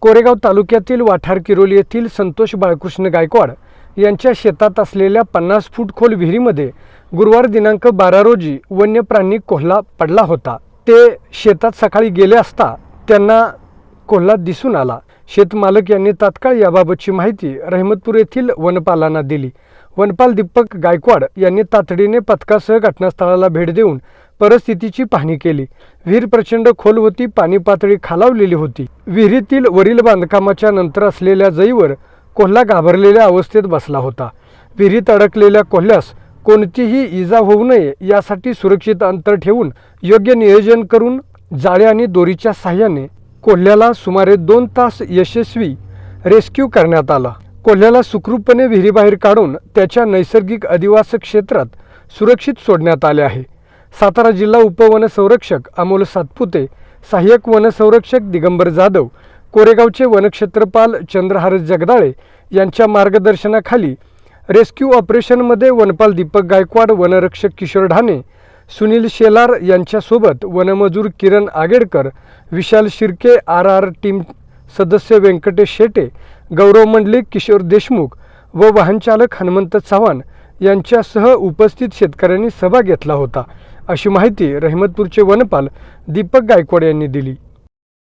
कोरेगाव तालुक्यातील वाठार किरोली येथील संतोष बाळकृष्ण गायकवाड यांच्या शेतात असलेल्या 50 फूट खोल विहिरीमध्ये गुरुवार दिनांक 12 रोजी वन्य प्राणी कोल्हा पडला होता। ते शेतात सकाळी गेले असता त्यांना कोल्हा दिसून आला। शेतमालक यांनी तात्काळ याबाबतची माहिती रहमतपूर येथील वनपालांना दिली। वनपाल दीपक गायकवाड यांनी तातडीने पथकासह घटनास्थळाला भेट देऊन परिस्थितीची पाहणी केली। विहीर प्रचंड खोल होती, पाणी पातळी खालावलेली होती। विहिरीतील वरील बांधकामाच्या नंतर असलेल्या जईवर कोल्हा घाबरलेल्या अवस्थेत बसला होता। विहिरीत अडकलेल्या कोल्ह्यास कोणतीही इजा होऊ नये यासाठी सुरक्षित अंतर ठेवून योग्य नियोजन करून जाळे आणि दोरीच्या साहाय्याने कोल्ह्याला सुमारे 2 तास यशस्वी रेस्क्यू करण्यात आला। कोल्ह्याला सुखरूपपणे विहिरीबाहेर काढून त्याच्या नैसर्गिक अधिवास क्षेत्रात सुरक्षित सोडण्यात आले आहे। सातारा जिल्हा उपवनसंरक्षक अमोल सातपुते, सहाय्यक वनसंरक्षक दिगंबर जाधव, कोरेगावचे वनक्षेत्रपाल चंद्रहार जगदाळे यांच्या मार्गदर्शनाखाली रेस्क्यू ऑपरेशनमध्ये वनपाल दीपक गायकवाड, वनरक्षक किशोर ढाणे, सुनील शेलार यांच्यासोबत वनमजूर किरण आगेडकर, विशाल शिर्के, RR टीम सदस्य व्यंकटेश शेटे, गौरव मंडलिक, किशोर देशमुख व वाहनचालक हनुमंत चव्हाण यांच्यासह उपस्थित शेतकऱ्यांनी सहभाग घेतला होता, अशी माहिती रहमतपूरचे वनपाल दीपक गायकवाड यांनी दिली।